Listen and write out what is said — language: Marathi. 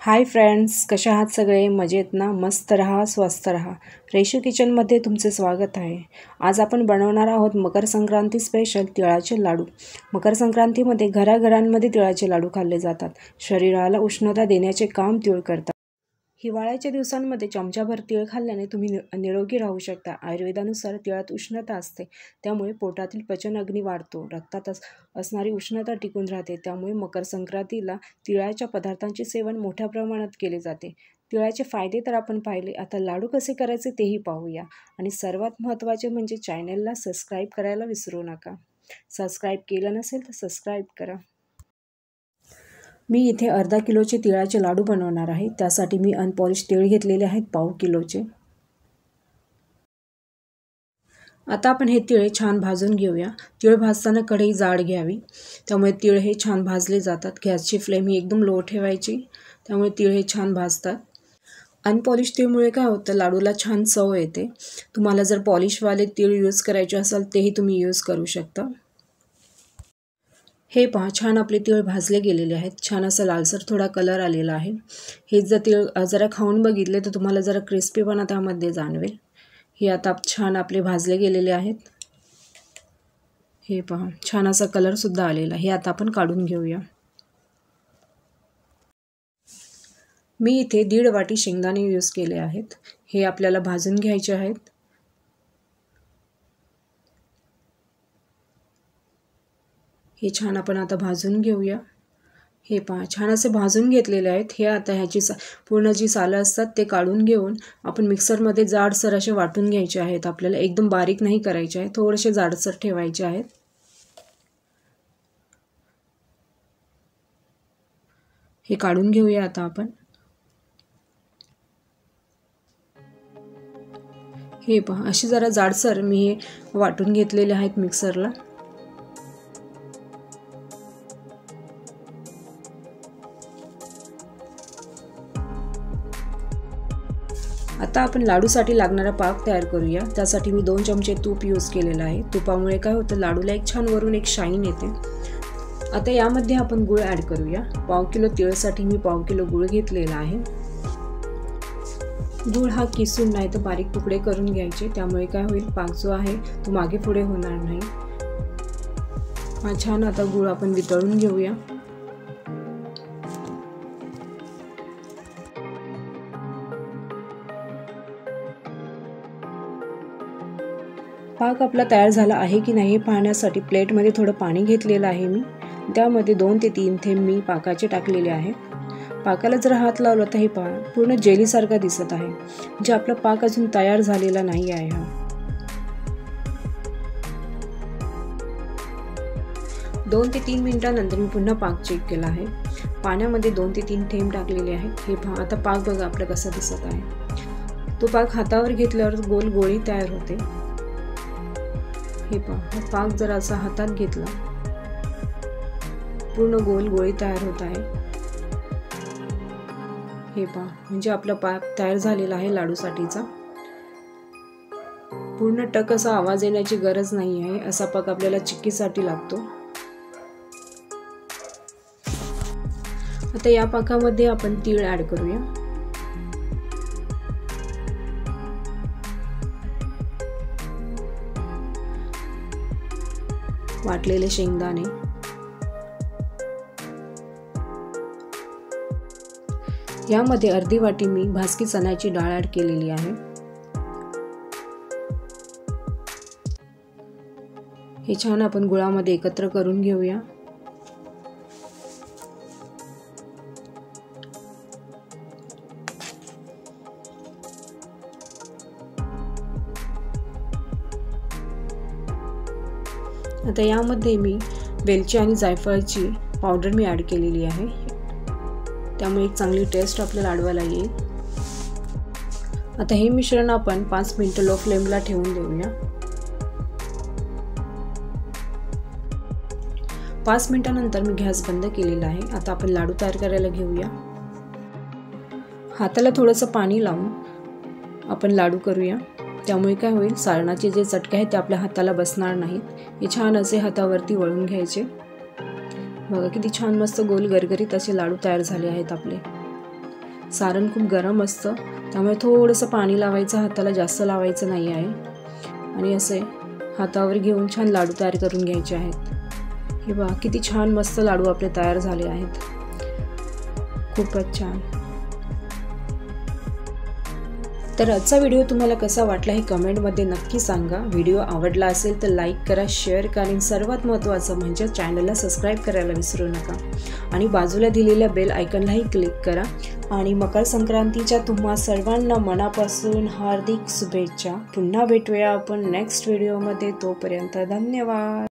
हाय फ्रेंड्स, कशा आहात सगळे? मजेत ना? मस्त रहा, स्वस्त रहा. रेशू किचनमध्ये तुमचे स्वागत आहे. आज आपण बनवणार आहोत मकर संक्रांती स्पेशल तिळाचे लाडू. मकर संक्रांतीमध्ये घराघरांमध्ये तिळाचे लाडू खाल्ले जातात. शरीराला उष्णता देण्याचे काम तीळ करतात. हिवाळ्याच्या दिवसांमध्ये चमचाभर तीळ खाल्ल्याने तुम्ही निरोगी राहू शकता. आयुर्वेदानुसार तिळात उष्णता असते, त्यामुळे पोटातील पचन अग्नी वाढतो. रक्तात असणारी उष्णता टिकून राहते. त्यामुळे मकर संक्रांतीला तिळाच्या पदार्थांचे सेवन मोठ्या प्रमाणात केले जाते. तिळाचे फायदे तर आपण पाहिले, आता लाडू कसे करायचे तेही पाहूया. आणि सर्वात महत्त्वाचे म्हणजे चॅनलला सबस्क्राईब करायला विसरू नका. सबस्क्राईब केलं नसेल तर सबस्क्राईब करा. मी इथे अर्धा किलोचे तिळाचे लाडू बनवणार आहे. त्यासाठी मी अनपॉलिश तीळ घेतलेले आहेत पाव किलोचे. आता आपण हे तिळ छान भाजून घेऊया. तीळ भाजताना कढई जाड घ्यावी, त्यामुळे तीळ हे छान भाजले जातात. गॅसची फ्लेम ही एकदम लो ठेवायची, त्यामुळे तीळ हे छान भाजतात. अनपॉलिश तीळमुळे काय होतं, लाडूला छान चव येते. तुम्हाला जर पॉलिशवाले तीळ यूज करायचे असेल तेही तुम्ही यूज करू शकता. हे पहा, छान आपले तीळ भाजले गेलेले आहेत. छान असा लालसर थोडा कलर आलेला आहे. हे जर तीळ जरा खाऊन बघितले तर तुम्हाला जरा क्रिस्पीपणा त्यामध्ये जाणवेल. हे आता छान आपले भाजले गेलेले आहेत. हे पहा, छान असा कलरसुद्धा आलेला. हे आता आपण काढून घेऊया. मी इथे 1.5 वाटी शेंगदाणे यूज केले आहेत. हे आपल्याला भाजून घ्यायचे आहेत. हे छान आपण आता भाजून घेऊया. हे पहा, छान असे भाजून घेतलेले आहेत. हे आता ह्याची पूर्ण जी सालं असतात ते काढून घेऊन आपण मिक्सरमध्ये जाडसर असे वाटून घ्यायचे आहेत. आपल्याला एकदम बारीक नाही करायचे आहे, थोडेसे जाडसर ठेवायचे आहेत. हे काढून घेऊया आता आपण. हे पहा, अशी जरा जाडसर मी हे वाटून घेतलेले आहेत मिक्सरला. आता आपण लाडूसाठी लागणारा पाक तयार करूया. त्यासाठी मी 2 चमचे तूप यूज केलेलं आहे. तुपामुळे काय होतं, लाडूला एक छान वरून एक शाईन येते. आता यामध्ये आपण गूळ ॲड करूया. पाव किलो तिळसाठी मी पाव किलो गूळ घेतलेला आहे. गूळ हा किसून नाही तर बारीक तुकडे करून घ्यायचे, त्यामुळे काय होईल, पाक जो आहे तो मागे पुढे होणार नाही. हा छान आता गूळ आपण वितळून घेऊया. पाक आपला तयार झाला आहे की नाही हे पाहण्यासाठी प्लेटमध्ये थोडं पाणी घेतलेलं आहे मी. त्यामध्ये 2 ते 3 थेंब मी पाकाचे टाकलेले आहे. पाकाला जर हात लावला तर हे पहा, पूर्ण जेलीसारखा दिसत आहे. म्हणजे आपला पाक अजून तयार झालेला नाही आहे. हा 2 ते 3 मिनिटांनंतर मी पुन्हा पाक चेक केला आहे. पाण्यामध्ये 2 ते 3 थेंब टाकलेले आहेत. हे पहा, आता पाक बघा आपला कसा दिसत आहे. तो पाक हातावर घेतल्यावर गोल गोळी तयार होते. हे पहा, पाक जर असा हातात घेतला, पूर्ण गोल गोळी तयार होत आहे. हे पहा, म्हणजे आपला पाक तयार झालेला आहे लाडूसाठीचा. पूर्ण टक असा आवाज येण्याची गरज नाही आहे. असा पाक आपल्याला चिक्कीसाठी लागतो. आता या पाकामध्ये आपण तीळ ॲड करूया. वाटलेले शेंगदाणे, यामध्ये अर्धी वाटी मी भाजकी चण्याची डाळ ॲड केलेली आहे. हे छान आपण गुळामध्ये एकत्र करून घेऊया. आता यामध्ये मी वेलची आणि जायफळची पावडर मी ॲड केलेली आहे, त्यामुळे एक चांगली टेस्ट आपल्या लाडवाला येईल. आता हे मिश्रण आपण 5 मिनिटं लो फ्लेमला ठेवून देऊया. 5 मिनिटांनंतर मी गॅस बंद केलेला आहे. आता आपण लाडू तयार करायला घेऊया. हाताला थोडंसं पाणी लावून आपण लाडू करूया. त्यामुळे काय होईल, सारणाचे जे चटके आहेत ते आपल्या हाताला बसणार नाहीत. हे छान असे हातावरती वळून घ्यायचे. बघा किती छान मस्त गोल गरगरीत असे लाडू तयार झाले आहेत आपले. सारण खूप गरम असतं, त्यामुळे थोडंसं पाणी लावायचं, हाताला जास्त लावायचं नाही आहे. आणि असे हातावर घेऊन छान लाडू तयार करून घ्यायचे आहेत. हे बघा किती छान मस्त लाडू आपले तयार झाले आहेत. खूपच छान. तर आजचा व्हिडिओ तुम्हाला कसा वाटला हे कमेंटमध्ये नक्की सांगा. व्हिडिओ आवडला असेल तर लाईक करा, शेअर करा आणि सर्वात महत्त्वाचं म्हणजे चॅनलला सबस्क्राईब करायला विसरू नका. आणि बाजूला दिलेल्या बेल आयकॉनलाही क्लिक करा. आणि मकर संक्रांतीच्या तुम्हा सर्वांना मनापासून हार्दिक शुभेच्छा. पुन्हा भेटूया आपण नेक्स्ट व्हिडिओमध्ये. तोपर्यंत धन्यवाद.